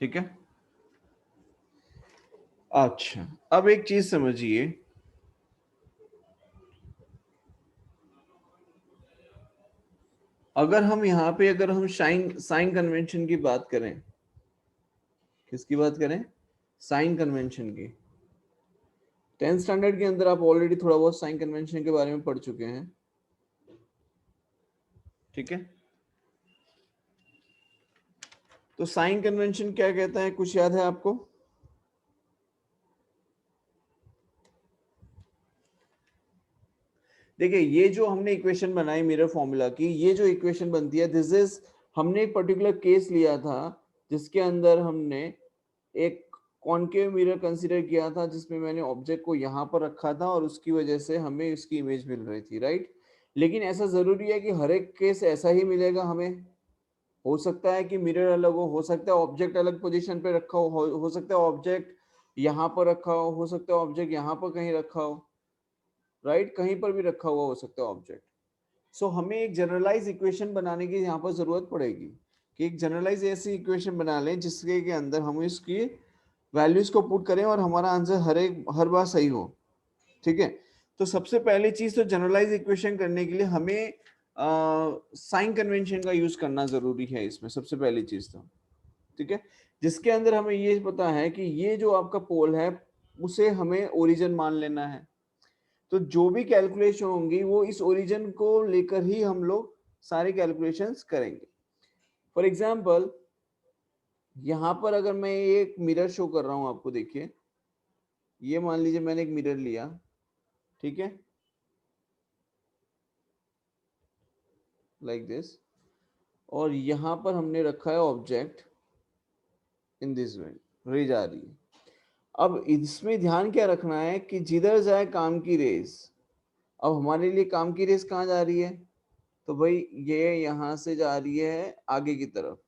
ठीक है। अच्छा, अब एक चीज समझिए, अगर हम यहाँ पे अगर हम साइन कन्वेंशन की बात करें, किसकी बात करें? साइन कन्वेंशन की। 10th स्टैंडर्ड के अंदर आप ऑलरेडी थोड़ा बहुत साइन कन्वेंशन के बारे में पढ़ चुके हैं, ठीक है। तो साइन कन्वेंशन क्या कहता है, कुछ याद है आपको? देखिए, ये जो हमने इक्वेशन बनाई मिरर फॉर्मूला की, ये जो इक्वेशन बनती है, दिस इज, हमने एक पर्टिकुलर केस लिया था जिसके अंदर हमने एक कॉनकेव मिरर कंसीडर किया था, जिसमें मैंने ऑब्जेक्ट को यहाँ पर रखा था और उसकी वजह से हमें इसकी इमेज मिल रही थी, राइट। लेकिन ऐसा जरूरी है कि हर एक केस ऐसा ही मिलेगा हमें? हो सकता है कि मिरर अलग हो सकता है ऑब्जेक्ट अलग पोजीशन पे रखा हो सकता है ऑब्जेक्ट यहाँ पर रखा हो सकता है ऑब्जेक्ट यहाँ पर कहीं रखा हो, राइट, कहीं पर भी रखा हुआ हो सकता है ऑब्जेक्ट। सो हमें एक जनरलाइज इक्वेशन बनाने की यहाँ पर जरूरत पड़ेगी कि एक जनरलाइज ऐसी इक्वेशन बना लें जिसके के अंदर हम इसकी वैल्यूज को पुट करें और हमारा आंसर हर बार सही हो, ठीक है। तो सबसे पहली चीज, तो जनरलाइज इक्वेशन करने के लिए हमें साइन कन्वेंशन का यूज करना जरूरी है इसमें, सबसे पहली चीज तो, ठीक है। जिसके अंदर हमें ये पता है कि ये जो आपका पोल है उसे हमें ओरिजिन मान लेना है, तो जो भी कैलकुलेशन होंगी वो इस ओरिजिन को लेकर ही हम लोग सारे कैलकुलेशंस करेंगे। फॉर एग्जांपल, यहां पर अगर मैं एक मिरर शो कर रहा हूं आपको, देखिए, ये मान लीजिए मैंने एक मिरर लिया, ठीक है, लाइक दिस, और यहां पर हमने रखा है object in this way, rays आ रही है। अब इसमें ध्यान क्या रखना है कि जिधर जाए काम की रेस, अब हमारे लिए काम की रेस कहाँ जा रही है? तो भाई ये यहाँ से जा रही है आगे की तरफ,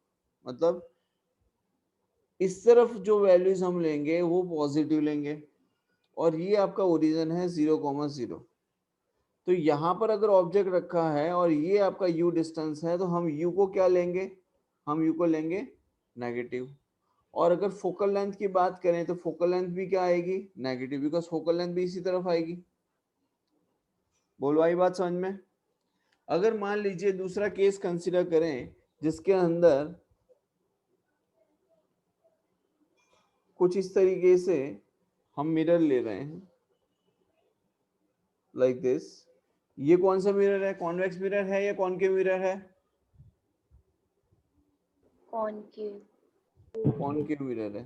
मतलब इस तरफ जो वैल्यूज हम लेंगे वो पॉजिटिव लेंगे, और ये आपका ओरिजिन है 0,0। तो यहाँ पर अगर ऑब्जेक्ट रखा है और ये आपका u डिस्टेंस है, तो हम u को क्या लेंगे? हम u को लेंगे नेगेटिव। और अगर फोकल लेंथ की बात करें तो फोकल लेंथ भी क्या आएगी? नेगेटिव, बिकॉज फोकल लेंथ भी इसी तरफ आएगी। बोलो, आई बात समझ में? अगर मान लीजिए दूसरा केस कंसिडर करें जिसके अंदर कुछ इस तरीके से हम मिरर ले रहे हैं, लाइक दिस, ये कौन सा मिरर है? कॉन्वेक्स मिरर है या कॉनकेव मिरर है? कॉनकेव मिरर है,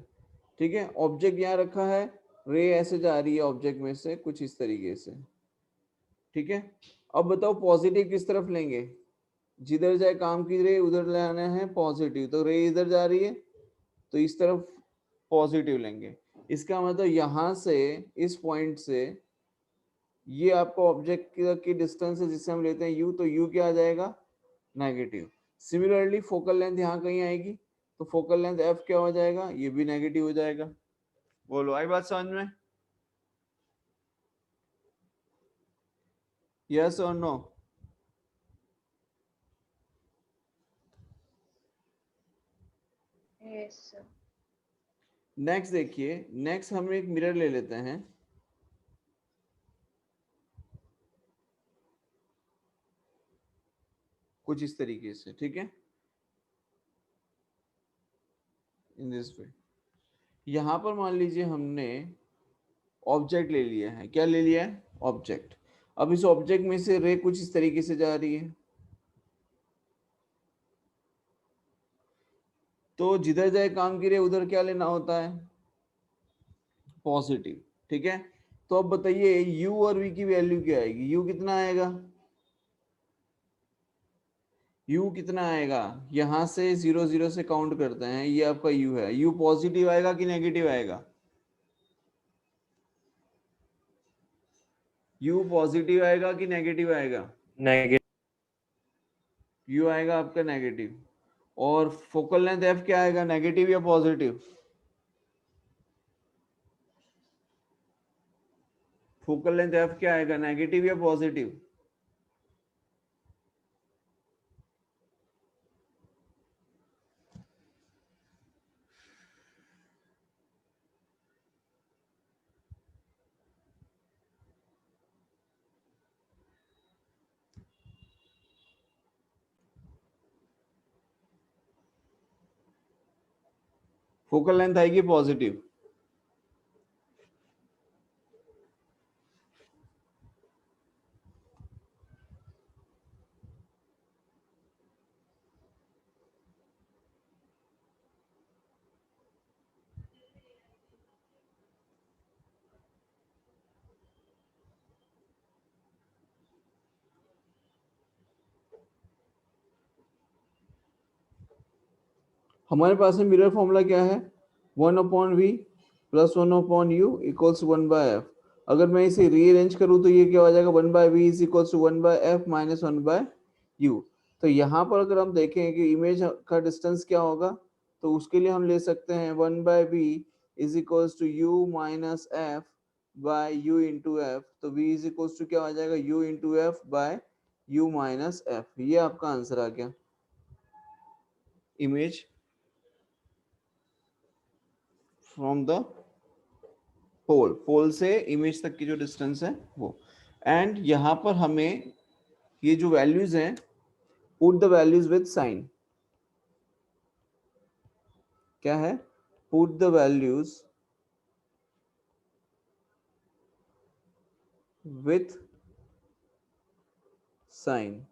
ठीक है। ऑब्जेक्ट यहाँ रखा है, रे ऐसे जा रही है ऑब्जेक्ट में से कुछ इस तरीके से, ठीक है। अब बताओ पॉजिटिव किस तरफ लेंगे? जिधर जाए काम की रे उधर लाना है पॉजिटिव, तो रे इधर जा रही है तो इस तरफ पॉजिटिव लेंगे। इसका मतलब यहां से, इस पॉइंट से, ये आपका ऑब्जेक्ट की डिस्टेंस है जिसे हम लेते हैं u, तो u क्या आ जाएगा? नेगेटिव। सिमिलरली फोकल लेंथ यहाँ कहीं आएगी, तो फोकल लेंथ f क्या हो जाएगा? ये भी नेगेटिव हो जाएगा। बोलो, आई बात समझ में? यस और नो? नेक्स्ट देखिए, नेक्स्ट हम एक मिरर ले लेते हैं, कुछ इस तरीके से, ठीक है, इन दिस वे। यहां पर मान लीजिए हमने ऑब्जेक्ट ले लिया है, क्या ले लिया है? ऑब्जेक्ट। अब इस ऑब्जेक्ट में से रे कुछ इस तरीके से जा रही है, तो जिधर जाए काम की रे उधर क्या लेना होता है? पॉजिटिव, ठीक है। तो अब बताइए u और v की वैल्यू क्या आएगी? u कितना आएगा? u कितना आएगा? यहां से 0 0 से काउंट करते हैं, ये आपका u है, u पॉजिटिव आएगा कि नेगेटिव आएगा? u पॉजिटिव आएगा कि नेगेटिव आएगा? नेगेटिव। u आएगा आपका नेगेटिव। और फोकल लेंथ f क्या आएगा? नेगेटिव या पॉजिटिव? फोकल लेंथ f क्या आएगा? नेगेटिव या पॉजिटिव? फोकल लेंथ आएगी पॉजिटिव। हमारे पास में मिरर फॉर्मूला क्या है, 1/v plus 1/u equals 1/f। अगर मैं इसे रीअरेंज करूं तो ये क्या हो जाएगा, 1/v is equals to 1/f minus 1/u। तो यहाँ पर अगर हम देखें कि इमेज का डिस्टेंस क्या होगा, तो उसके लिए हम ले सकते हैं 1/v is equals to u minus f by u into f। तो v इज इक्वल्स टू क्या हो जाएगा, u into f by u minus f। ये आपका आंसर आ गया। इमेज फ्रॉम द पोल से इमेज तक की जो डिस्टेंस है वो। एंड यहाँ पर हमें ये जो वैल्यूज हैं, put the values with sign. क्या है, put the values with sign.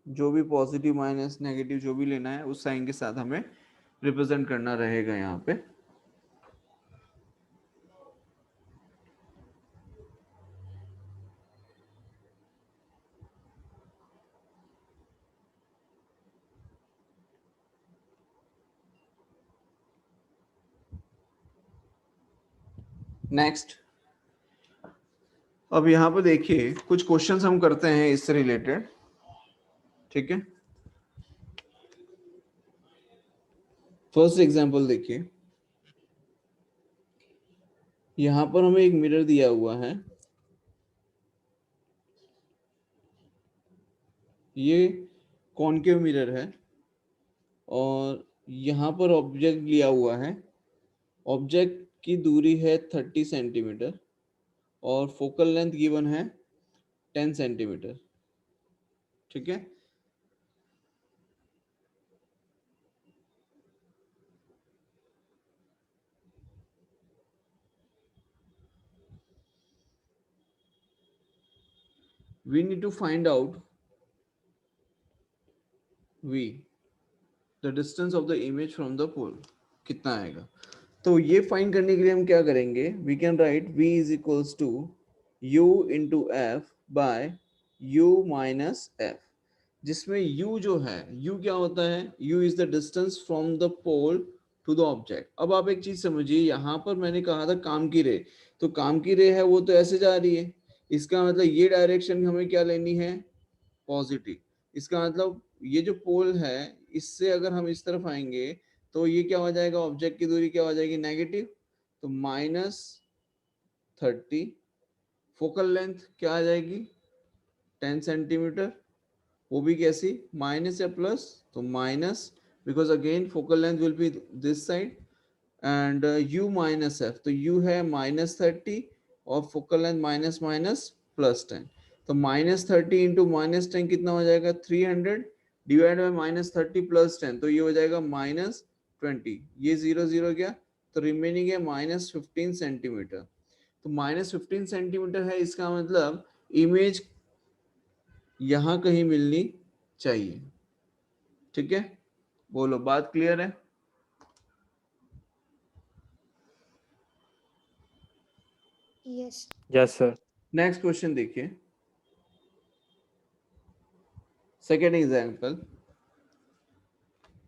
जो भी पॉजिटिव माइनस नेगेटिव जो भी लेना है उस साइन के साथ हमें रिप्रेजेंट करना रहेगा यहाँ पे। नेक्स्ट, अब यहाँ पे देखिए कुछ क्वेश्चंस हम करते हैं इससे रिलेटेड, ठीक है। फर्स्ट एग्जांपल देखिए, यहाँ पर हमें एक मिरर दिया हुआ है। ये कॉनकेव मिरर है और यहाँ पर ऑब्जेक्ट लिया हुआ है। ऑब्जेक्ट की दूरी है 30 सेंटीमीटर और फोकल लेंथ गिवन है 10 सेंटीमीटर, ठीक है। We need to find out v, the distance of the image from the pole, कितना आएगा। तो ये फाइंड करने के लिए हम क्या करेंगे, we can write v is equals to u into F by u minus F, जिसमें u जो है, u क्या होता है, u is the distance from the pole to the object. अब आप एक चीज समझिए, यहाँ पर मैंने कहा था काम की रे, तो काम की रे है वो तो ऐसे जा रही है, इसका मतलब ये डायरेक्शन हमें क्या लेनी है, पॉजिटिव। इसका मतलब ये जो पोल है इससे अगर हम इस तरफ आएंगे तो ये क्या हो जाएगा, ऑब्जेक्ट की दूरी क्या हो जाएगी, नेगेटिव। तो -30, फोकल लेंथ क्या आ जाएगी, 10 सेंटीमीटर। वो भी कैसी, माइनस या प्लस, तो minus, because again focal length will be this side. And u minus F, तो u है -30 और फोकल लेंथ माइनस माइनस +10। तो -30 इंटू -10 कितना हो जाएगा, 300 डिवाइड बाई -30 +10, तो ये हो जाएगा -20। ये 0 0 गया, तो रिमेनिंग है -15 सेंटीमीटर। तो -15 सेंटीमीटर है, इसका मतलब इमेज यहाँ कहीं मिलनी चाहिए, ठीक है। बोलो, बात क्लियर है। Yes. Yes, sir. Next question देखिए, सेकेंड एग्जाम्पल।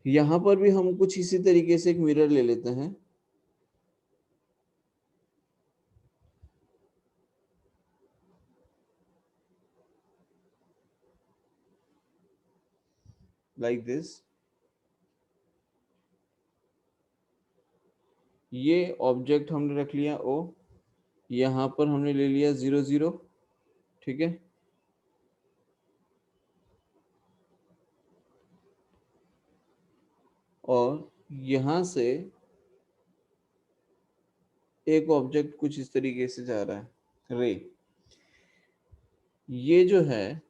यहां पर भी हम कुछ इसी तरीके से एक मिरर ले लेते हैं। लाइक दिस, ये ऑब्जेक्ट हमने रख लिया ओ, यहां पर हमने ले लिया 0 0, ठीक है। और यहां से एक ऑब्जेक्ट कुछ इस तरीके से जा रहा है, रे। ये जो है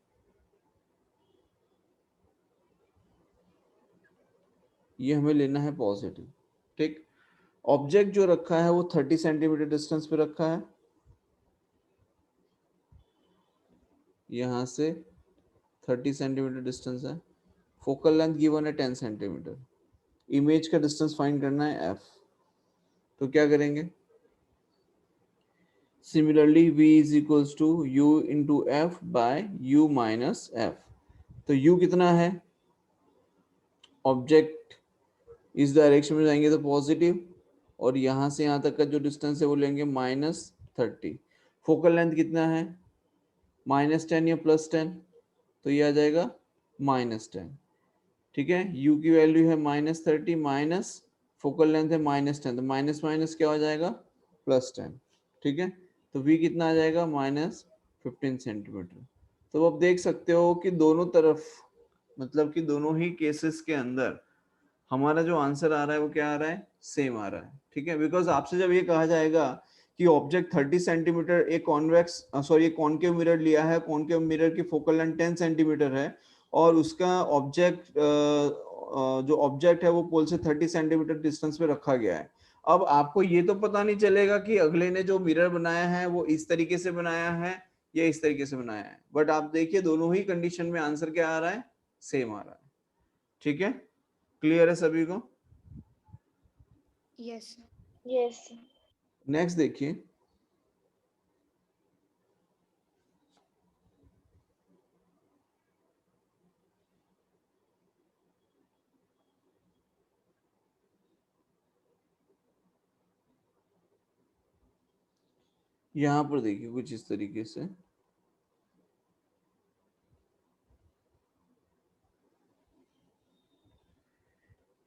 ये हमें लेना है पॉजिटिव, ठीक। ऑब्जेक्ट जो रखा है वो 30 सेंटीमीटर डिस्टेंस पे रखा है, यहाँ से 30 सेंटीमीटर डिस्टेंस है। फोकल लेंथ गिवन है 10 सेंटीमीटर। इमेज का डिस्टेंस फाइंड करना है f। तो क्या करेंगे, similarly v is equals to u into F by u minus F. तो u कितना है, ऑब्जेक्ट इस डायरेक्शन में जाएंगे तो पॉजिटिव, और यहाँ से यहाँ तक का जो डिस्टेंस है वो लेंगे -30। फोकल लेंथ कितना है, -10 या +10, तो ये आ जाएगा -10। ठीक है, u की वैल्यू है -30 माइनस फोकल लेंथ है -10, तो माइनस माइनस क्या हो जाएगा, +10। ठीक है, तो v कितना आ जाएगा, -15 सेंटीमीटर। तो अब देख सकते हो कि दोनों तरफ, मतलब कि दोनों ही केसेस के अंदर हमारा जो आंसर आ रहा है वो क्या आ रहा है, सेम आ रहा है। ठीक है, बिकॉज आपसे जब ये कहा जाएगा कि ऑब्जेक्ट 30 सेंटीमीटर, एक कॉन्वेक्स सॉरी एक कॉनकेव मिरर लिया है, कॉनकेव मिरर की फोकल लेंथ 10 सेंटीमीटर है, और उसका ऑब्जेक्ट जो ऑब्जेक्ट है वो पोल से 30 सेंटीमीटर डिस्टेंस पे रखा गया है। अब आपको ये तो पता नहीं चलेगा कि अगले ने जो मिरर बनाया है वो इस तरीके से बनाया है या इस तरीके से बनाया है, बट आप देखिए दोनों ही कंडीशन में आंसर क्या आ रहा है, सेम आ रहा है। ठीक है, क्लियर है सभी को। Yes, sir. Yes. नेक्स्ट देखिए, यहां पर देखिए कुछ इस तरीके से,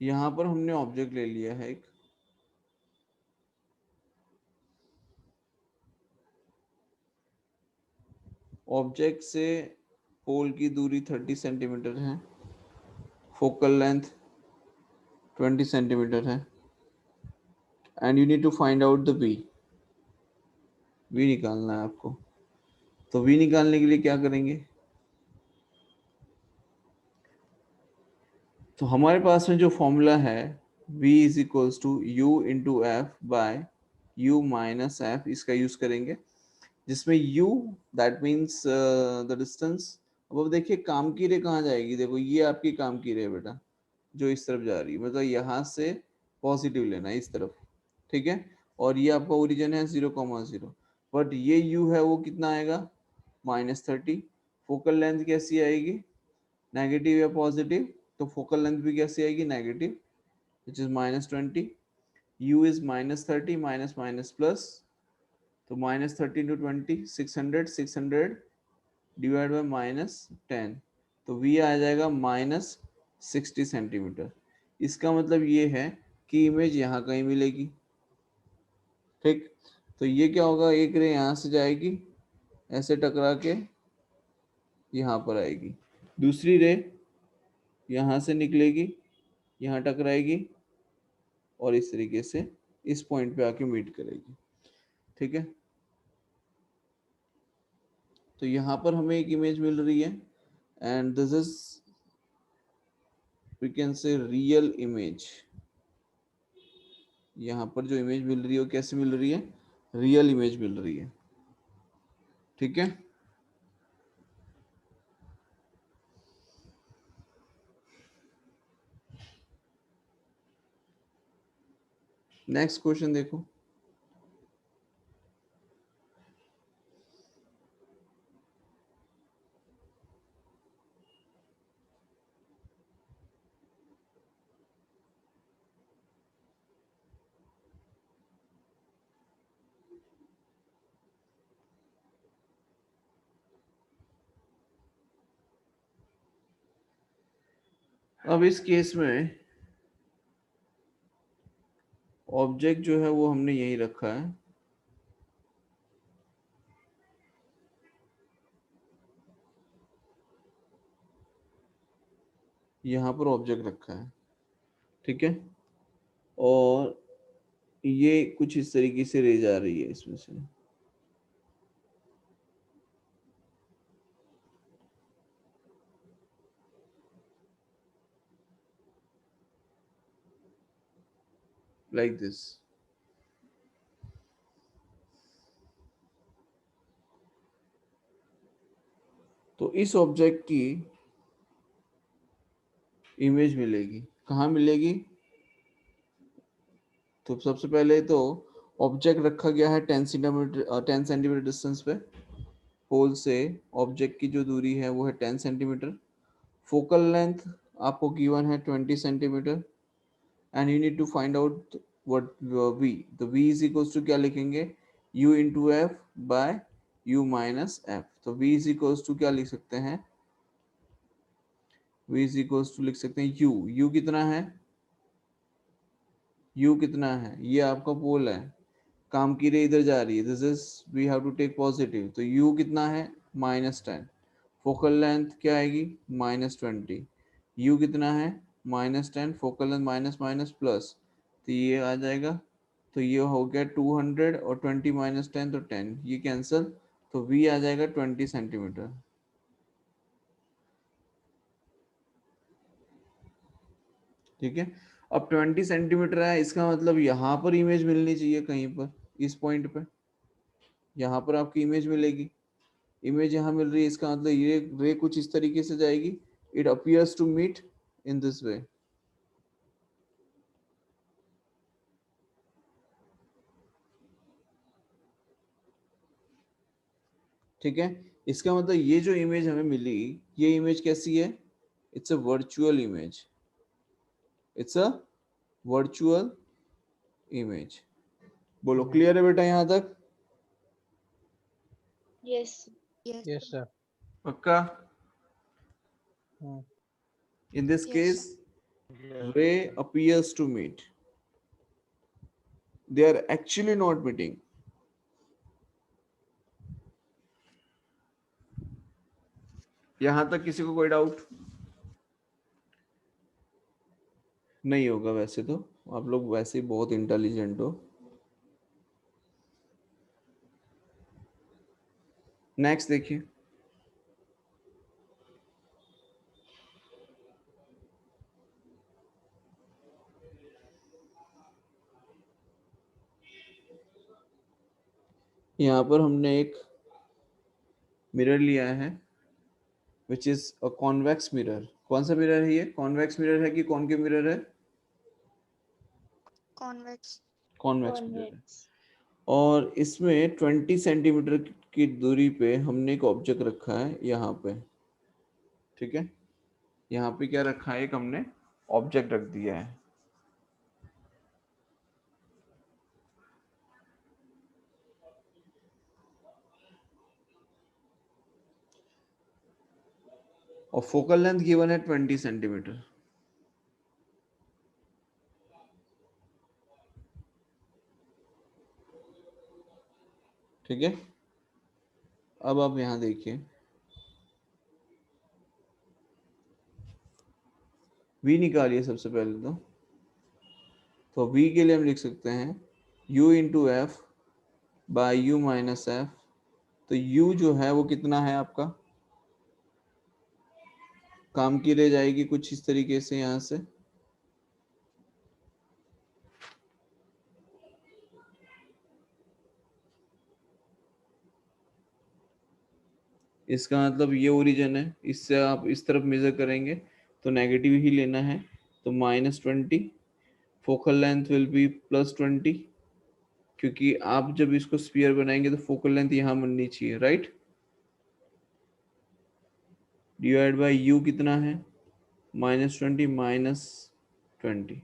यहां पर हमने ऑब्जेक्ट ले लिया है एक, ऑब्जेक्ट से पोल की दूरी 30 सेंटीमीटर है, फोकल लेंथ 20 सेंटीमीटर है, and you need to find out the v। v निकालना है आपको। तो v निकालने के लिए क्या करेंगे, तो हमारे पास में जो फॉर्मूला है v is equals to U into F by U minus F, इसका यूज करेंगे, जिसमें u that means the distance. अब देखिए काम की रे कहाँ जाएगी, देखो ये आपकी काम की रे है बेटा, जो इस तरफ जा रही है, मतलब यहाँ से पॉजिटिव लेना है इस तरफ। ठीक है, और ये आपका ओरिजिन है 0,0, बट ये u है वो कितना आएगा, -30। फोकल लेंथ कैसी आएगी, नेगेटिव या पॉजिटिव, तो फोकल लेंथ भी कैसी आएगी, negative, which is -20। u is -30 minus minus plus, तो -30 इंटू 20 600, 600 डिवाइड बाय -10, तो v आ जाएगा -60 सेंटीमीटर। इसका मतलब ये है कि इमेज यहाँ कहीं मिलेगी। ठीक, तो ये क्या होगा, एक रे यहाँ से जाएगी ऐसे टकरा के यहाँ पर आएगी, दूसरी रे यहाँ से निकलेगी, यहाँ टकराएगी, और इस तरीके से इस पॉइंट पे आके मीट करेगी। ठीक है, तो यहाँ पर हमें एक इमेज मिल रही है, and this is we can say real image. यहाँ पर जो इमेज मिल रही है वो कैसे मिल रही है, रियल इमेज मिल रही है। ठीक है, नेक्स्ट क्वेश्चन देखो, अब इस केस में ऑब्जेक्ट जो है वो हमने यही रखा है, यहाँ पर ऑब्जेक्ट रखा है। ठीक है, और ये कुछ इस तरीके से रे जा रही है इसमें से, लाइक दिस। तो इस ऑब्जेक्ट की इमेज मिलेगी, कहाँ मिलेगी? तो सबसे पहले तो ऑब्जेक्ट रखा गया है 10 सेंटीमीटर डिस्टेंस पे। पोल से ऑब्जेक्ट की जो दूरी है वो है 10 सेंटीमीटर। फोकल लेंथ आपको गिवन है 20 centimetre and you need to find out what v। तो v इज इक्वल्स टू क्या लिखेंगे? u into F by u minus F. तो v इज इक्वल्स टू क्या लिख सकते हैं? v इज इक्वल्स टू लिख सकते हैं u कितना है? u कितना है? ये आपका पोल है, काम की रे इधर जा रही है, this is we have to take positive. तो u कितना है? -10। फोकल लेंथ क्या आएगी? -20। u कितना है? -10। Focal length minus minus plus, तो ये आ जाएगा। तो ये हो गया 200 और 20 -10 तो 10, ये कैंसिल। तो v आ जाएगा 20 सेंटीमीटर। ठीक है, अब 20 सेंटीमीटर है, इसका मतलब यहाँ पर इमेज मिलनी चाहिए कहीं पर, इस पॉइंट पे यहाँ पर आपकी इमेज मिलेगी। इमेज यहाँ मिल रही है, इसका मतलब ये रे कुछ इस तरीके से जाएगी। It appears to meet in this way. ठीक है, इसका मतलब ये जो इमेज हमें मिली, ये इमेज कैसी है? It's a virtual image, it's a virtual image. बोलो क्लियर है बेटा यहाँ तक? Yes. Yes. Yes, sir. पक्का? Hmm. In this Yes, case, Yes. ray appears to meet. They are actually not meeting. यहां तक किसी को कोई डाउट नहीं होगा? वैसे तो आप लोग वैसे ही बहुत इंटेलिजेंट हो। नेक्स्ट देखिए, यहाँ पर हमने एक मिरर लिया है which is a convex mirror. कौन सा मिरर है ये? कॉन्वेक्स मिरर है कि कॉनकेव मिरर है? convex. कॉन्वेक्स मिरर है। Convex. और इसमें 20 सेंटीमीटर की दूरी पे हमने एक ऑब्जेक्ट रखा है यहाँ पे। ठीक है, यहाँ पे क्या रखा है? एक हमने ऑब्जेक्ट रख दिया है। और फोकल लेंथ गिवन है 20 सेंटीमीटर। ठीक है, अब आप यहाँ देखिए, v निकालिए सबसे पहले तो v के लिए हम लिख सकते हैं u into F by U minus F. तो u जो है वो कितना है आपका? काम की रह जाएगी कुछ इस तरीके से यहाँ से, इसका मतलब ये ओरिजिन है, इससे आप इस तरफ मेजर करेंगे तो नेगेटिव ही लेना है। तो -20। फोकल लेंथ विल बी +20, क्योंकि आप जब इसको स्फीयर बनाएंगे तो फोकल लेंथ यहाँ बननी चाहिए, राइट? डिवाइड बाय यू कितना है? -20 -20,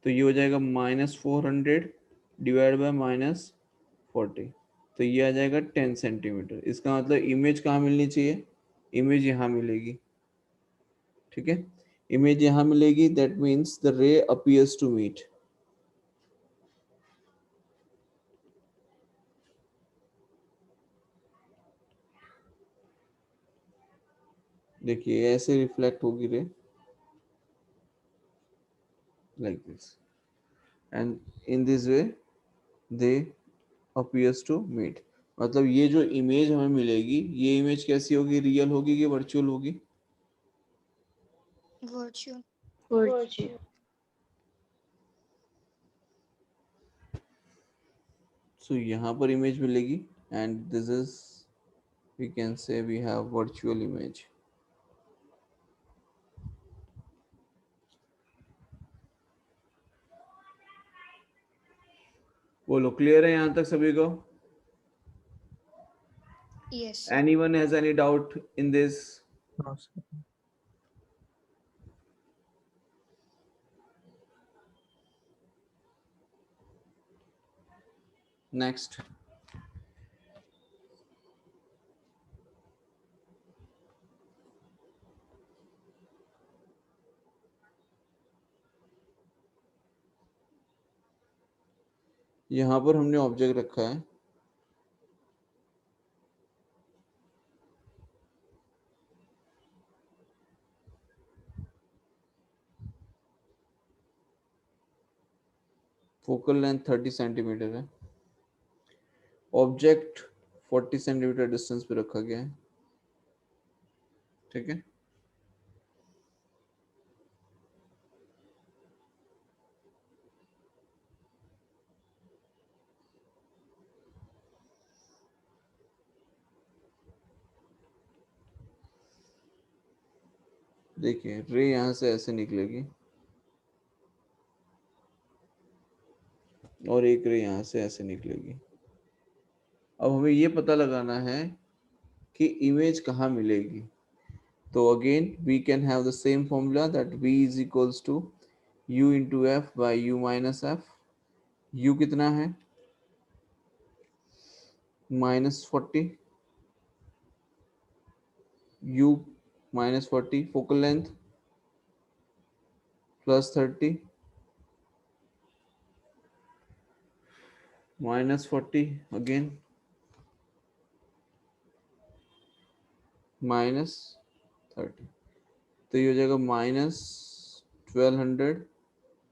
तो ये हो जाएगा -400 डिवाइड बाय -40। तो ये आ जाएगा 10 सेंटीमीटर। इसका मतलब इमेज कहाँ मिलनी चाहिए? इमेज यहाँ मिलेगी। ठीक है, इमेज यहाँ मिलेगी, that means the ray appears to meet. देखिए ऐसे रिफ्लेक्ट होगी ray, like this, and in this way they appears to meet. मतलब ये जो इमेज हमें मिलेगी, ये इमेज कैसी होगी? रियल होगी कि वर्चुअल होगी? Virtual. Virtue. सो यहाँ पर इमेज मिलेगी and this is we can say we have virtual image. बोलो क्लियर है यहाँ तक सभी को? Yes. Anyone has any doubt in this? No, sir. Next. यहाँ पर हमने ऑब्जेक्ट रखा है फोकल लेंथ 30 सेंटीमीटर है, ऑब्जेक्ट 40 सेंटीमीटर डिस्टेंस पे रखा गया है, ठीक है। देखिए रे यहाँ से ऐसे निकलेगी और एक रे यहाँ से ऐसे निकलेगी। अब हमें ये पता लगाना है कि इमेज कहाँ मिलेगी। तो again we can have the same formula that v is equals to u into F by U minus F. u कितना है? -40, u -40 फोकल लेंथ +30 -40 अगेन -30। तो ये हो जाएगा -1200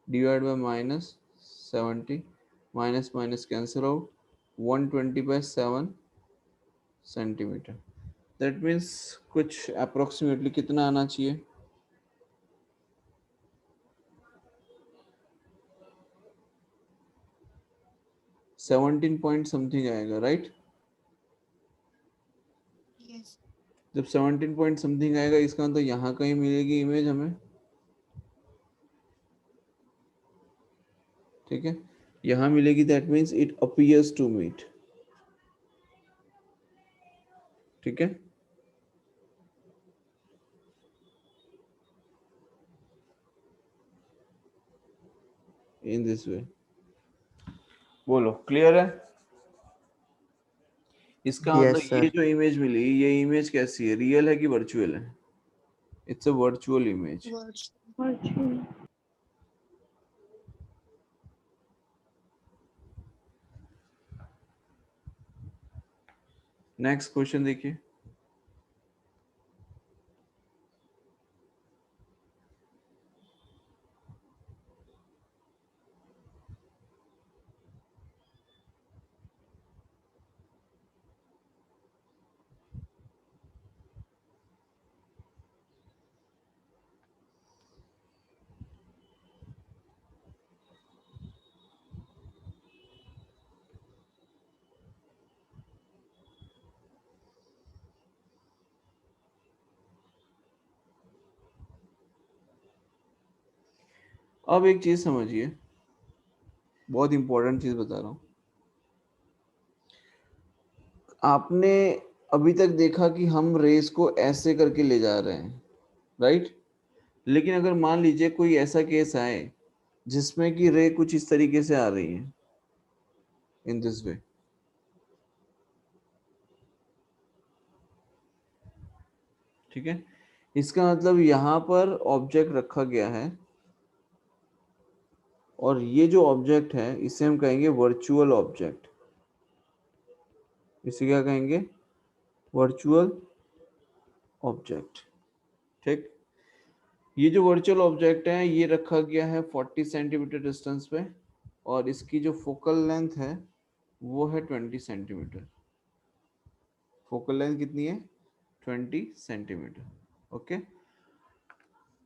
divide by -70, minus minus cancel out, 120/7 centimetre. That means कुछ approximately कितना आना चाहिए? 17 पॉइंट समथिंग आएगा, राइट? Yes. जब 17 पॉइंट समथिंग आएगा इसका मतलब यहाँ कहीं मिलेगी इमेज हमें, ठीक है, यहाँ मिलेगी। That means it appears to meet, ठीक है। इन दिस वे, बोलो क्लियर है? इसका मतलब Yes, sir. ये जो इमेज मिली, ये इमेज कैसी है, रियल है कि वर्चुअल है? It's a virtual image. Words. Next question देखिए। अब एक चीज समझिए, बहुत इंपॉर्टेंट चीज बता रहा हूं। आपने अभी तक देखा कि हम रेस को ऐसे करके ले जा रहे हैं, राइट? लेकिन अगर मान लीजिए कोई ऐसा केस आए जिसमें कि रे कुछ इस तरीके से आ रही है, इन दिस वे, ठीक है, इसका मतलब यहाँ पर ऑब्जेक्ट रखा गया है और ये जो ऑब्जेक्ट है इसे हम कहेंगे वर्चुअल ऑब्जेक्ट। इसे क्या कहेंगे? वर्चुअल ऑब्जेक्ट, ठीक। ये जो वर्चुअल ऑब्जेक्ट है ये रखा गया है 40 सेंटीमीटर डिस्टेंस पे और इसकी जो फोकल लेंथ है वो है 20 सेंटीमीटर। फोकल लेंथ कितनी है? 20 सेंटीमीटर। ओके,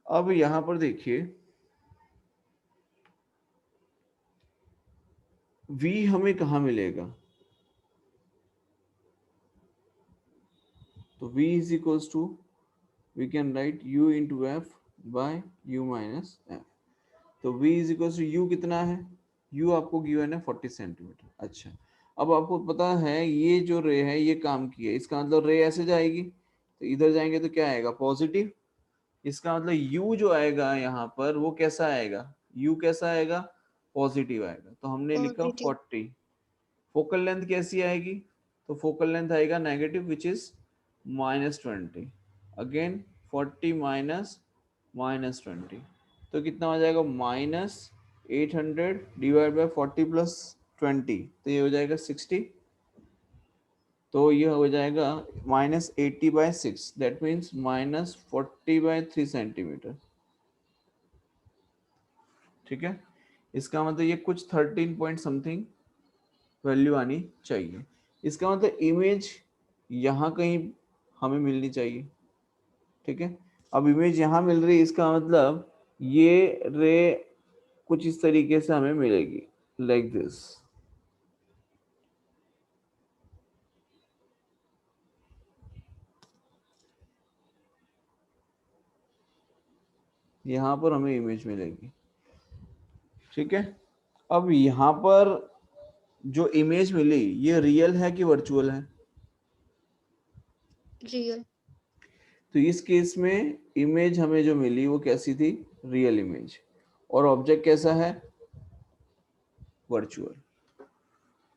अब यहाँ पर देखिए v हमें कहाँ मिलेगा? v is equals to, we can write u into f by u minus f. तो v is equals to u कितना है, u आपको गिवन है 40 सेंटीमीटर. अच्छा, अब आपको पता है ये जो रे है ये काम की है, इसका मतलब रे ऐसे जाएगी तो इधर जाएंगे तो क्या आएगा, पॉजिटिव. इसका मतलब u जो आएगा यहाँ पर वो कैसा आएगा, u कैसा आएगा, पॉजिटिव आएगा. तो हमने लिखा Positive. 40. फोकल लेंथ कैसी आएगी, तो फोकल लेंथ आएगा negative which is -20. Again 40 minus -20, तो कितना हो जाएगा, -800 डिवाइड बाय 40 प्लस 20, तो ये हो जाएगा 60. तो ये हो जाएगा -80/6, दैट मीन्स -40/3 सेंटीमीटर. ठीक है, इसका मतलब ये कुछ 13 पॉइंट समथिंग वैल्यू आनी चाहिए. इसका मतलब इमेज यहाँ कहीं हमें मिलनी चाहिए. ठीक है, अब इमेज यहाँ मिल रही है, इसका मतलब ये रे कुछ इस तरीके से हमें मिलेगी, लाइक दिस. यहाँ पर हमें इमेज मिलेगी. ठीक है, अब यहाँ पर जो इमेज मिली ये रियल है कि वर्चुअल है, Real. तो इस केस में इमेज हमें जो मिली वो कैसी थी, रियल इमेज. और ऑब्जेक्ट कैसा है, वर्चुअल.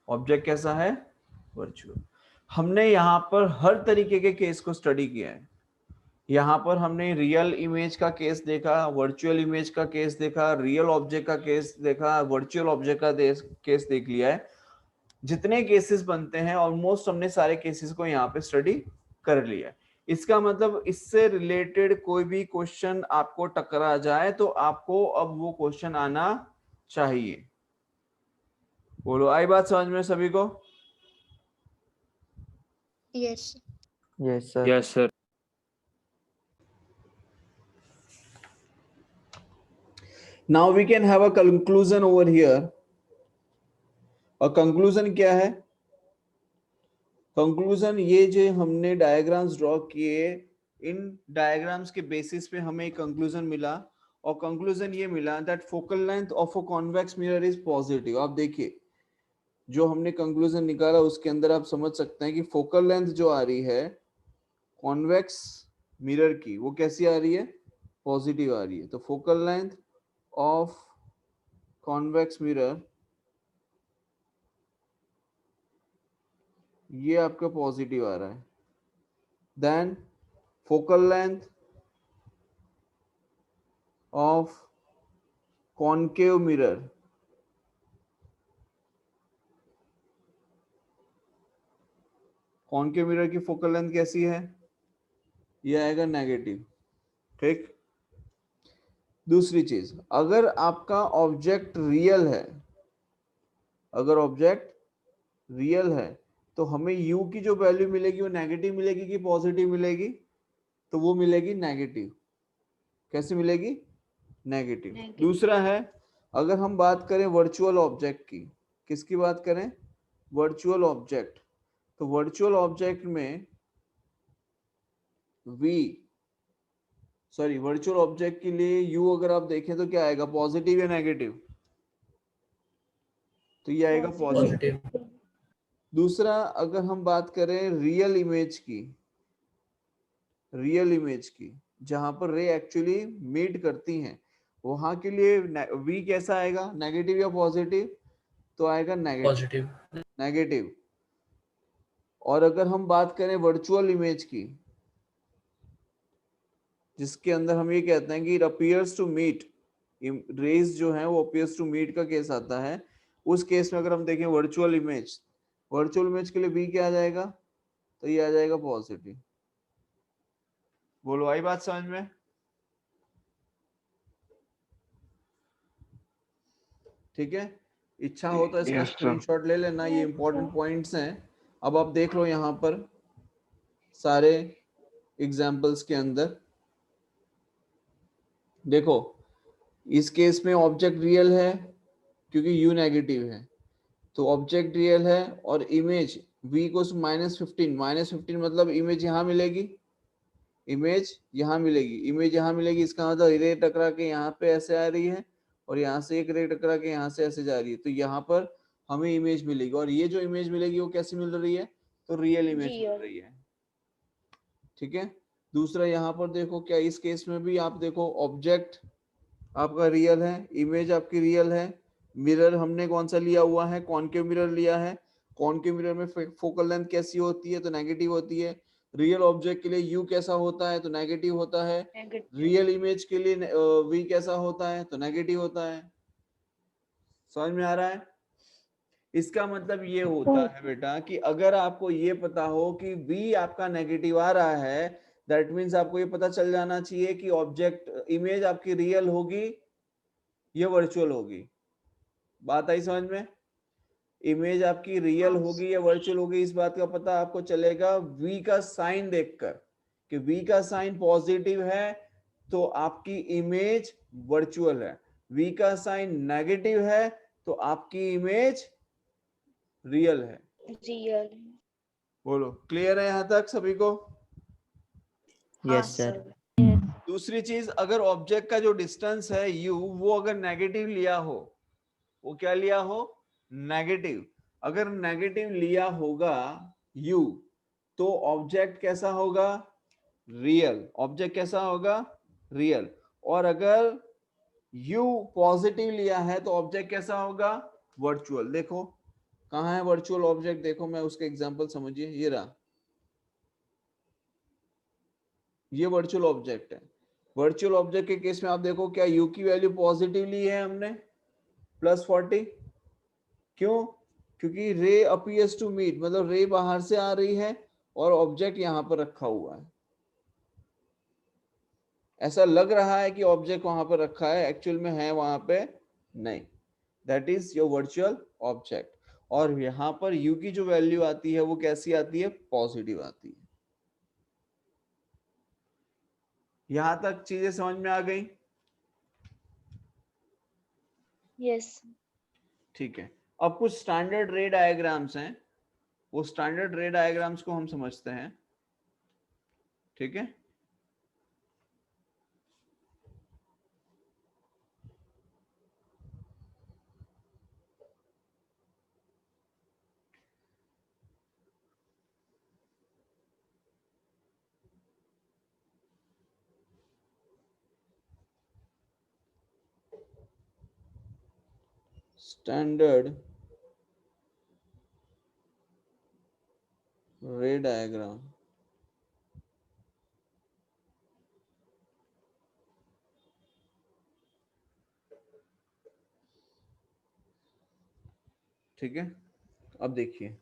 ऑब्जेक्ट कैसा है, वर्चुअल. हमने यहाँ पर हर तरीके के केस को स्टडी किया है. यहाँ पर हमने रियल इमेज का केस देखा, वर्चुअल इमेज का केस देखा, रियल ऑब्जेक्ट का केस देखा, वर्चुअल ऑब्जेक्ट का केस देख लिया है. जितने केसेस बनते हैं ऑलमोस्ट हमने सारे केसेस को यहाँ पे स्टडी कर लिया है. इसका मतलब इससे रिलेटेड कोई भी क्वेश्चन आपको टकरा जाए तो आपको अब वो क्वेश्चन आना चाहिए. बोलो, आई बात समझ में सभी को? Yes. Yes, sir. Yes, sir. Now we can have a conclusion over here. और कंक्लूजन क्या है, कंक्लूजन ये जो हमने डायग्राम्स ड्रॉ किए, इन डायग्राम्स के बेसिस पे हमें एक कंक्लूजन मिला. और कंक्लूजन ये मिला that focal length of a convex mirror is positive. आप देखिए जो हमने कंक्लूजन निकाला उसके अंदर आप समझ सकते हैं कि फोकल लेंथ जो आ रही है कॉन्वेक्स मिरर की वो कैसी आ रही है, पॉजिटिव आ रही है. तो focal length of convex mirror ये आपका पॉजिटिव आ रहा है. Then focal length of concave mirror, concave mirror की फोकल लेंथ कैसी है, ये आएगा नेगेटिव. ठीक. दूसरी चीज, अगर आपका ऑब्जेक्ट रियल है, अगर ऑब्जेक्ट रियल है तो हमें u की जो वैल्यू मिलेगी वो नेगेटिव मिलेगी कि पॉजिटिव मिलेगी, तो वो मिलेगी नेगेटिव. कैसे मिलेगी, नेगेटिव. दूसरा है, अगर हम बात करें वर्चुअल ऑब्जेक्ट की, किसकी बात करें, वर्चुअल ऑब्जेक्ट, तो वर्चुअल ऑब्जेक्ट में वर्चुअल ऑब्जेक्ट के लिए u अगर आप देखें तो क्या आएगा, पॉजिटिव या नेगेटिव, तो ये आएगा पॉजिटिव. दूसरा, अगर हम बात करें रियल इमेज की, रियल इमेज की जहां पर रे एक्चुअली मीट करती हैं, वहां के लिए v कैसा आएगा, नेगेटिव या पॉजिटिव, तो आएगा नेगेटिव. नेगेटिव. और अगर हम बात करें वर्चुअल इमेज की जिसके अंदर हम ये कहते हैं कि it appears to meet, rays जो है वो अपीयर्स टू मीट का केस आता है, उस केस में अगर हम देखें वर्चुअल इमेज के लिए v क्या आ जाएगा, तो ये आ जाएगा पॉजिटिव. बोलो, आई बात समझ में? ठीक है, इच्छा हो तो इसका स्क्रीनशॉट ले लेना, ये इंपॉर्टेंट पॉइंट्स हैं. अब आप देख लो यहाँ पर सारे एग्जाम्पल्स के अंदर देखो, इस केस में ऑब्जेक्ट रियल है क्योंकि u नेगेटिव है, तो ऑब्जेक्ट रियल है और इमेज v इक्वल्स टू -15, -15 मतलब इमेज यहाँ मिलेगी, इमेज यहाँ मिलेगी, इमेज यहाँ मिलेगी, इसका मतलब रे टकरा के यहाँ पे ऐसे आ रही है और यहाँ से एक रे टकरा के यहाँ से ऐसे जा रही है, तो यहाँ पर हमें इमेज मिलेगी और ये जो इमेज मिलेगी वो कैसी मिल रही है, तो रियल इमेज मिल रियल। रही है। ठीक है, दूसरा यहाँ पर देखो क्या इस केस में भी आप देखो ऑब्जेक्ट आपका रियल है, इमेज आपकी रियल है, मिरर हमने कौन सा लिया हुआ है, कॉनकेव मिरर लिया है, कॉनकेव मिरर में फोकल लेंथ कैसी होती है, तो नेगेटिव होती है, रियल ऑब्जेक्ट के लिए यू कैसा होता है, तो नेगेटिव होता है, रियल इमेज के लिए वी कैसा होता है, तो नेगेटिव होता है। समझ में आ रहा है? इसका मतलब ये होता है बेटा कि अगर आपको ये पता हो कि v आपका नेगेटिव आ रहा है, दैट मीन्स आपको ये पता चल जाना चाहिए कि ऑब्जेक्ट इमेज आपकी रियल होगी या वर्चुअल होगी। बात आई समझ में? इमेज आपकी रियल होगी या वर्चुअल होगी, इस बात का पता आपको चलेगा v का साइन देखकर, कि v का साइन पॉजिटिव है तो आपकी इमेज वर्चुअल है, v का साइन नेगेटिव है तो आपकी इमेज रियल है। रियल। बोलो क्लियर है यहां तक सभी को? Yes sir. दूसरी चीज, अगर ऑब्जेक्ट का जो डिस्टेंस है u वो अगर नेगेटिव लिया हो, वो क्या लिया हो, नेगेटिव, अगर नेगेटिव लिया होगा u तो ऑब्जेक्ट कैसा होगा, रियल, ऑब्जेक्ट कैसा होगा, रियल, और अगर u पॉजिटिव लिया है तो ऑब्जेक्ट कैसा होगा, वर्चुअल। देखो कहाँ है वर्चुअल ऑब्जेक्ट, देखो मैं उसके एग्जांपल समझिए, ये रहा, ये वर्चुअल ऑब्जेक्ट है। वर्चुअल ऑब्जेक्ट के केस में आप देखो क्या u की वैल्यू पॉजिटिव ली है हमने +40, क्यों, क्योंकि रे अपीयर्स टू मीट, मतलब रे बाहर से आ रही है और ऑब्जेक्ट यहां पर रखा हुआ है, ऐसा लग रहा है कि ऑब्जेक्ट वहां पर रखा है, एक्चुअल में है वहां पे नहीं, that is your virtual object. और यहां पर u की जो वैल्यू आती है वो कैसी आती है, पॉजिटिव आती है। यहां तक चीजें समझ में आ गई? यस। ठीक है, अब कुछ स्टैंडर्ड रे डायग्राम्स हैं, वो स्टैंडर्ड रे डायग्राम्स को हम समझते हैं। ठीक है, स्टैंडर्ड रे डायग्राम। ठीक है, अब देखिए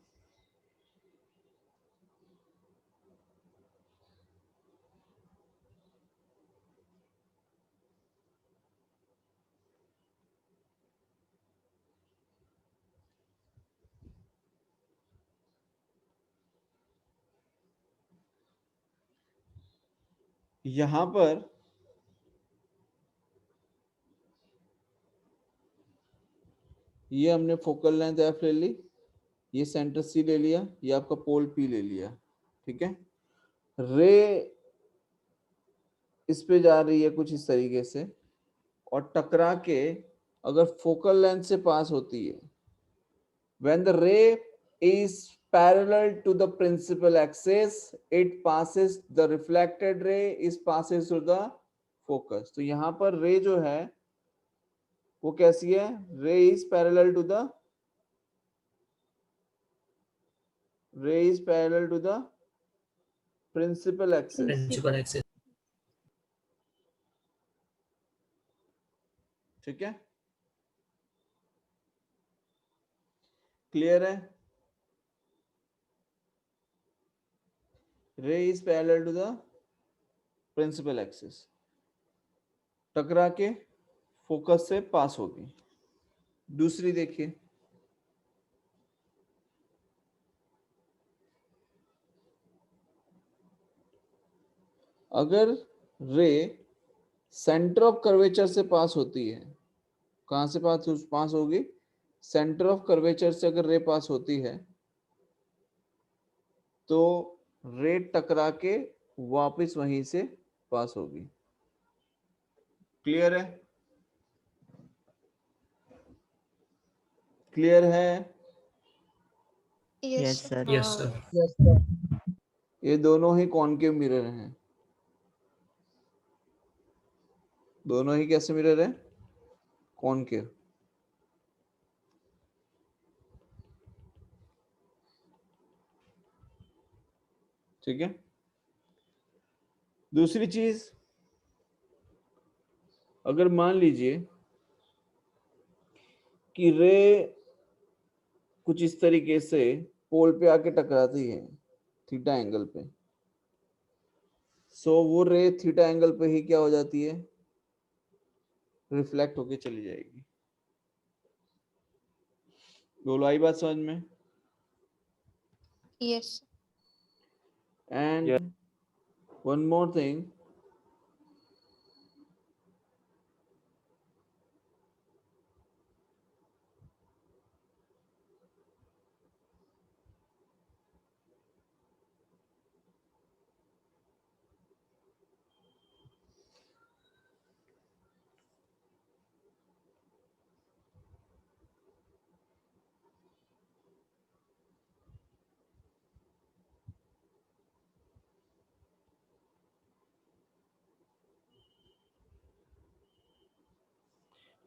यहां पर ये हमने फोकल लेंथ एफ ले ली, ये सेंटर सी ले लिया, ये आपका पोल पी ले लिया। ठीक है, रे इस पे जा रही है कुछ इस तरीके से और टकरा के अगर फोकल लेंथ से पास होती है, when the ray is parallel to the principal axis it passes, the reflected ray is passes to the focus। तो यहां पर रे जो है वो कैसी है, ray is parallel to the, ray is parallel to the principal axis. Principal axis. ठीक है, क्लियर है? Ray is parallel to the principal axis, टकरा के फोकस से पास होगी। दूसरी देखिए, अगर रे सेंटर ऑफ कर्वेचर से पास होती है, कहां से पास होगी, सेंटर ऑफ कर्वेचर से अगर रे पास होती है तो रे टकरा के वापस वहीं से पास होगी। क्लियर है? क्लियर है? Yes, sir. Yes, sir. ये दोनों ही कॉनकेव मिरर हैं। दोनों ही कैसे मिरर है? कॉनकेव। ठीक है। दूसरी चीज, अगर मान लीजिए कि रे कुछ इस तरीके से पोल पे आके टकराती है थीटा एंगल पे, सो वो रे थीटा एंगल पे ही क्या हो जाती है? रिफ्लेक्ट होके चली जाएगी। बोलो, आई बात समझ में? Yes. And one more thing,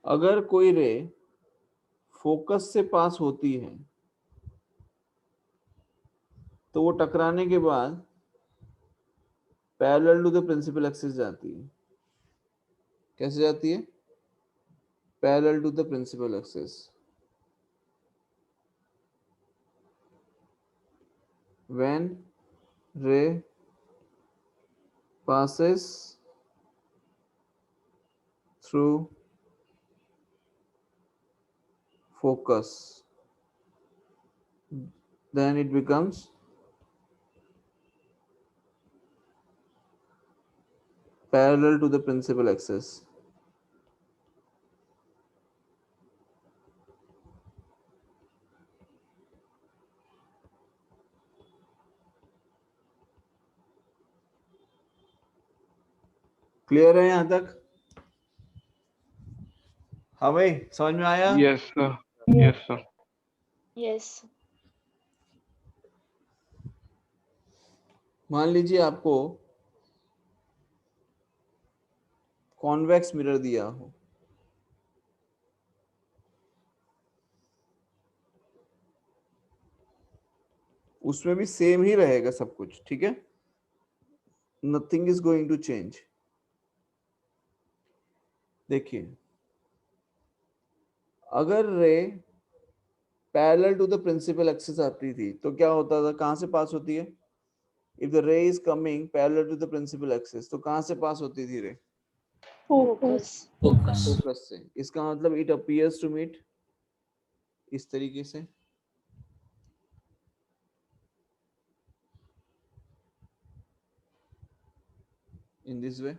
अगर कोई रे फोकस से पास होती है तो वो टकराने के बाद parallel to the principal axis जाती है। कैसे जाती है? Parallel to the principal axis. When ray passes through focus, then it becomes parallel to the principal axis. Clear है यहां तक? हाँ भाई, समझ में आया? Yes, sir. Yes, sir. Yes. मान लीजिए आपको कॉन्वेक्स मिरर दिया हो, उसमें भी सेम ही रहेगा सब कुछ, ठीक है? Nothing is going to change. देखिए, अगर ray parallel to the principal axis आती थी तो क्या होता था? कहां से पास होती है? If the ray is coming parallel to the principal axis तो कहां से पास होती थी रे? Focus. Focus. फोकस से। इसका मतलब इट अपीयर्स टू मीट इस तरीके से। इन दिस वे।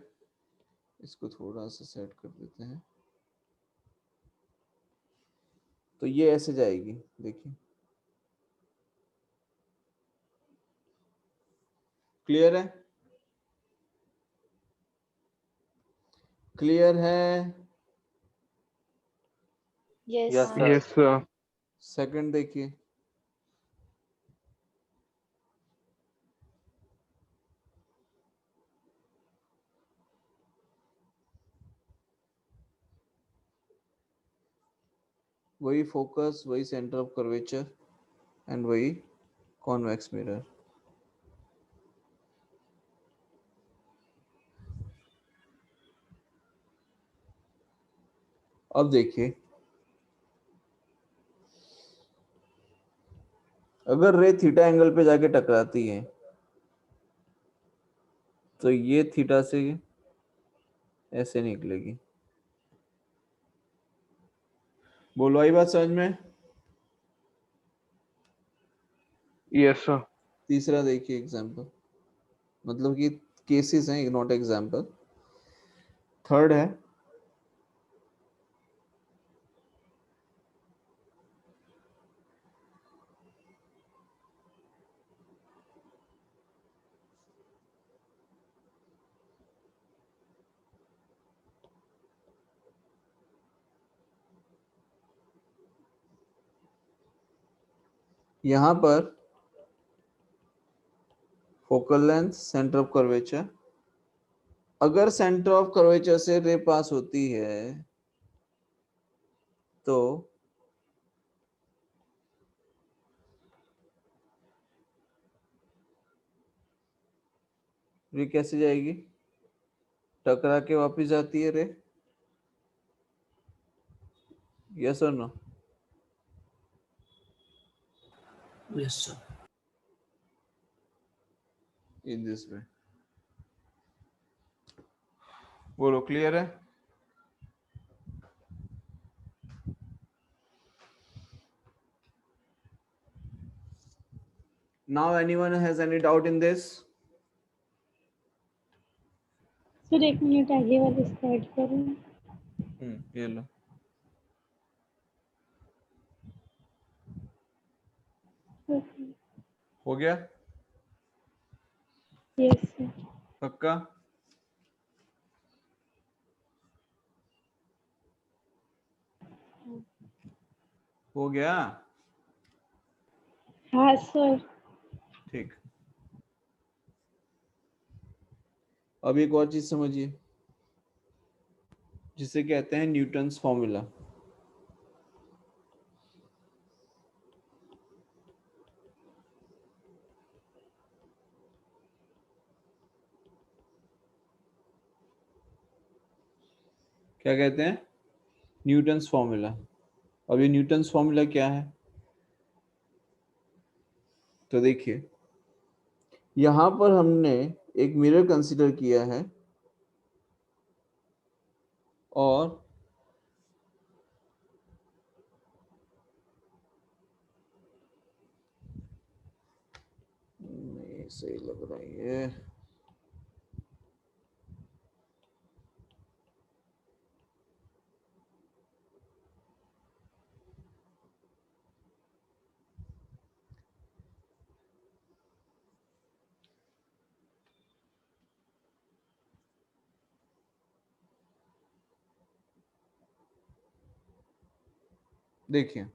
इसको थोड़ा सा सेट कर देते हैं, तो ये ऐसे जाएगी। देखिए, क्लियर है? क्लियर है? Yes. Yes, sir. Yes, sir. Second देखिए, वही फोकस, वही सेंटर ऑफ कर्वेचर एंड वही कॉन्वेक्स मिरर। अब देखिए, अगर रे थीटा एंगल पे जाके टकराती है तो ये थीटा से ऐसे निकलेगी। बोलो, आई बात समझ में? Yes, sir. तीसरा देखिए एग्जांपल, मतलब कि केसेस हैं, नॉट एग्जांपल। थर्ड है, यहाँ पर focal length, centre of curvature, अगर सेंटर ऑफ कर्वेचर से रे पास होती है तो रे कैसे जाएगी? टकरा के वापस जाती है रे, यस और no? Yes, sir. In this way. बोलो, क्लियर है? Now anyone has any doubt in this? Sir 1 minute आगे वाले स्लाइड करूँ। ये लो। हो गया? Yes sir. पक्का? हो गया? हाँ सर। ठीक। अब एक और चीज समझिए, जिसे कहते हैं न्यूटन्स फॉर्मूला। क्या कहते हैं? Newton's formula. अब ये न्यूटन्स फॉर्मूला क्या है? तो देखिए, यहां पर हमने एक मिरर कंसीडर किया है और नहीं सही लग रहा है ये। देखिए,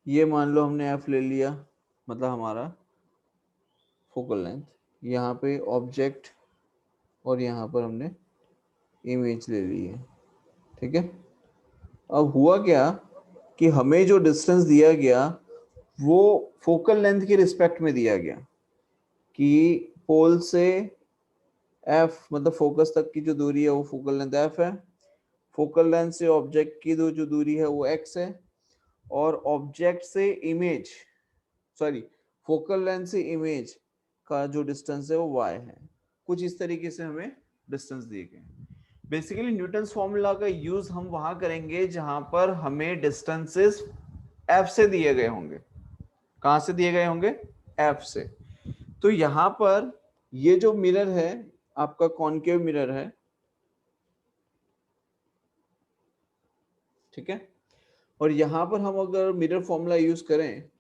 ये मान लो हमने एफ ले लिया, मतलब हमारा फोकल लेंथ, यहाँ पे ऑब्जेक्ट और यहाँ पर हमने इमेज ले ली है, ठीक है। अब हुआ क्या कि हमें जो डिस्टेंस दिया गया वो फोकल लेंथ के रिस्पेक्ट में दिया गया कि पोल से एफ, मतलब फोकस तक की जो दूरी है वो फोकल लेंथ एफ है, फोकल लेंथ से ऑब्जेक्ट की जो दूरी है वो एक्स है, और ऑब्जेक्ट से इमेज, सॉरी, फोकल लेंथ से इमेज का जो डिस्टेंस है वो y है। कुछ इस तरीके से हमें डिस्टेंस दिए गए। बेसिकली न्यूटन्स फॉर्मूला का यूज हम वहां करेंगे जहां पर हमें डिस्टेंसेस f से दिए गए होंगे। कहां से दिए गए होंगे? f से। तो यहां पर ये जो मिरर है आपका कॉनकेव मिरर है, ठीक है। और यहां पर हम अगर मिरर फॉर्मूला यूज करें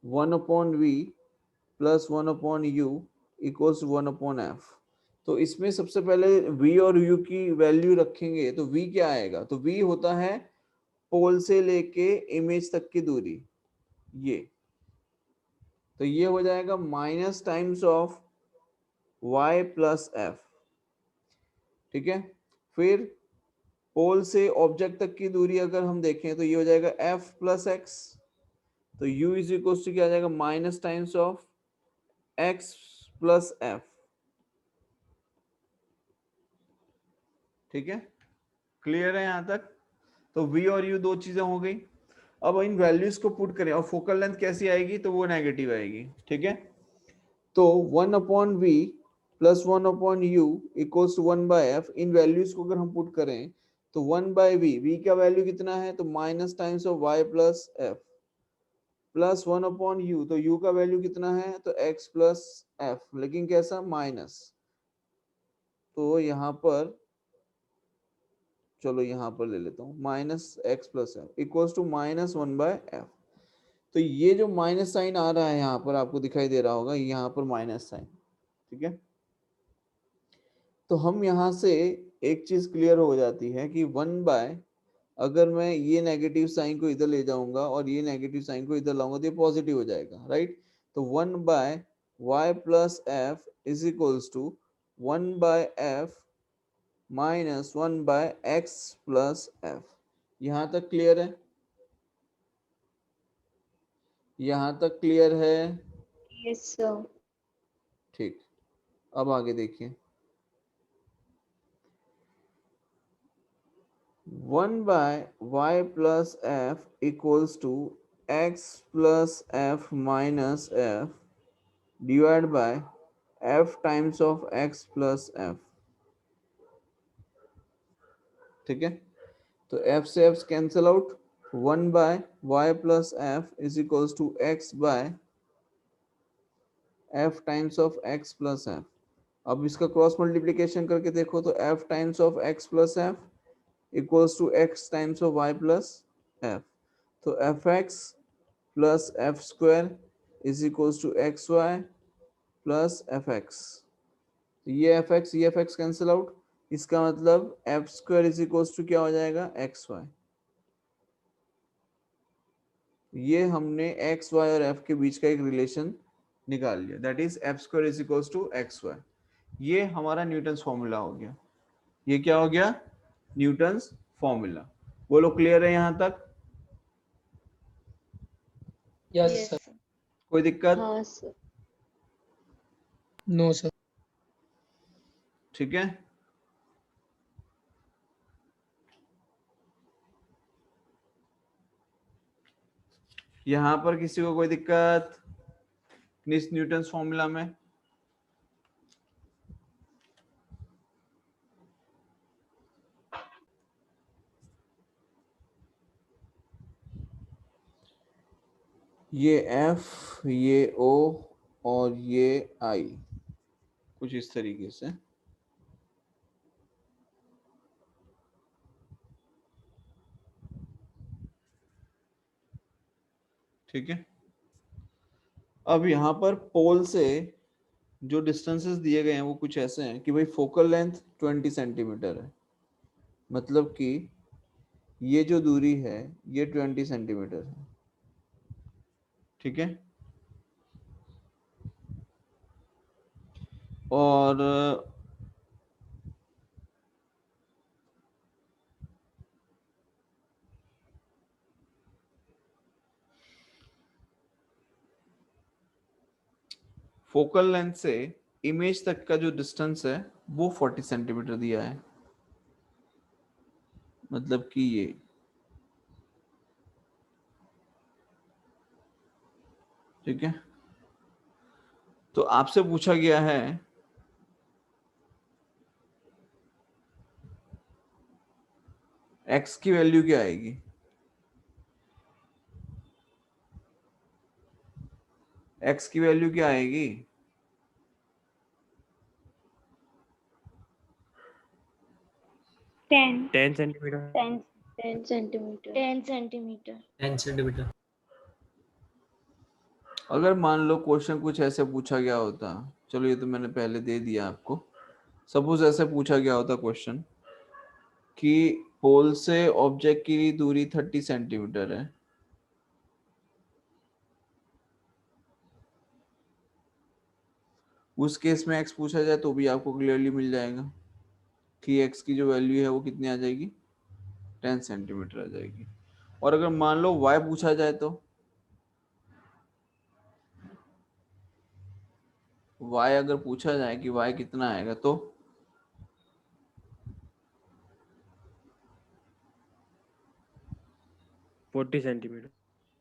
1/v plus 1/u equals 1/f, तो इसमें सबसे पहले v और u की वैल्यू रखेंगे तो v क्या आएगा? तो v होता है पोल से लेके इमेज तक की दूरी, ये तो ये हो जाएगा minus times of y plus f, ठीक है। फिर पोल से ऑब्जेक्ट तक की दूरी अगर हम देखें तो ये हो जाएगा f प्लस x, तो u इज इक्वल टू क्या आ जाएगा? Minus times of x plus f, ठीक है। क्लियर है यहां तक? तो v और u दो चीजें हो गई। अब इन वैल्यूज को पुट करें और फोकल लेंथ कैसी आएगी? तो वो नेगेटिव आएगी, ठीक है। तो 1/v plus 1/u equals to 1/f, इन वैल्यूज को अगर हम पुट करें तो 1/v, v का वैल्यू कितना है? तो minus times of y plus f, plus 1/u, तो u का वैल्यू कितना है? तो x प्लस f, लेकिन कैसा? माइनस। तो यहाँ पर चलो यहाँ पर ले लेता हूँ minus X plus F equals to minus 1/f। तो ये जो माइनस साइन आ रहा है यहाँ पर आपको दिखाई दे रहा होगा, यहाँ पर माइनस साइन, ठीक है। तो हम यहाँ से एक चीज क्लियर हो जाती है कि 1/, अगर मैं ये नेगेटिव साइन को इधर ले जाऊंगा और ये नेगेटिव साइन को इधर लाऊंगा तो ये पॉजिटिव हो जाएगा, राइट। तो 1/y plus F is equals to 1/f minus 1/x plus F. यहां तक क्लियर है? यहां तक क्लियर है? Yes, sir. ठीक, अब आगे देखिए। 1/y plus F equals to x plus f minus f divide by f times of x plus f। ठीक है, तो f से f cancel out, 1/y plus f is equals to x by f times of x plus f। अब इसका cross multiplication करके देखो तो f times of x plus f equals to x times of y plus f। तो fx plus f square is equals to xy plus fx। ये fx cancel out, इसका मतलब f square is equals to क्या हो जाएगा, xy। ये हमने x y और f के बीच का एक रिलेशन निकाल लिया, that is f square is equals to xy। ये हमारा न्यूटन्स फॉर्मूला हो गया। ये क्या हो गया, न्यूटन्स फॉर्मूला। बोलो क्लियर है यहां तक? Yes, Yes, sir. sir. कोई दिक्कत? हाँ sir. No, sir. ठीक है, यहां पर किसी को कोई दिक्कत इस न्यूटन्स फॉर्मूला में? ये F, ये O और ये I कुछ इस तरीके से। ठीक है, अब यहाँ पर पोल से जो डिस्टेंसेस दिए गए हैं वो कुछ ऐसे हैं कि भाई फोकल लेंथ 20 सेंटीमीटर है, मतलब कि ये जो दूरी है ये 20 सेंटीमीटर है। ठीक है, और फोकल लेंथ से इमेज तक का जो डिस्टेंस है वो 40 सेंटीमीटर दिया है, मतलब कि ये। ठीक है, तो आपसे पूछा गया है x की वैल्यू क्या आएगी? x की वैल्यू क्या आएगी? 10 centimeter. 10 centimeter. 10 centimeter. 10 centimeter. अगर मान लो क्वेश्चन कुछ ऐसे पूछा गया होता, चलो ये तो मैंने पहले दे दिया आपको, सपोज ऐसे पूछा गया होता क्वेश्चन कि पोल से ऑब्जेक्ट की दूरी 30 सेंटीमीटर है, उस केस में x पूछा जाए तो भी आपको क्लियरली मिल जाएगा कि x की जो वैल्यू है वो कितनी आ जाएगी, 10 सेंटीमीटर आ जाएगी। और अगर मान लो y पूछा जाए तो y अगर पूछा जाए कि y कितना आएगा तो 40 centimeter.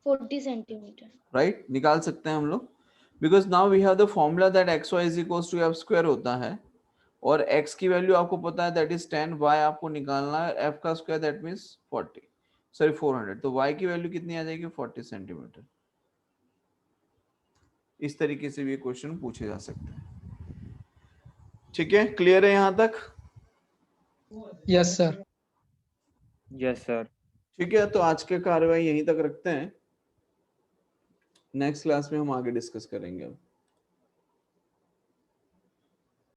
40 centimeter. राइट, निकाल सकते हैं हम लोग, because now we have the formula that X Y is equals to F square होता है, और x की वैल्यू आपको पता है दैट इज 10, y आपको निकालना है f का स्क्वायर दैट मींस 40, सॉरी 400, तो y की वैल्यू कितनी आ जाएगी, 40 सेंटीमीटर। इस तरीके से भी क्वेश्चन पूछे जा सकते हैं। ठीक है, क्लियर है यहां तक? Yes, sir. Yes, sir. ठीक है, तो आज के कार्रवाई यहीं तक रखते हैं, नेक्स्ट क्लास में हम आगे डिस्कस करेंगे अब।